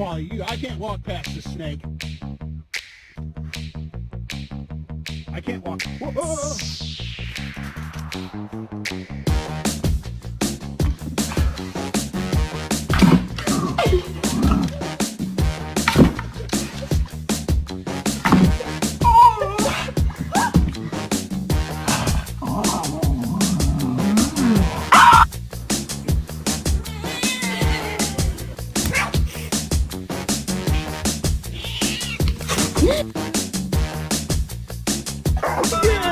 Wally, I can't walk past the snake. I can't walk. Whoa. Yeah!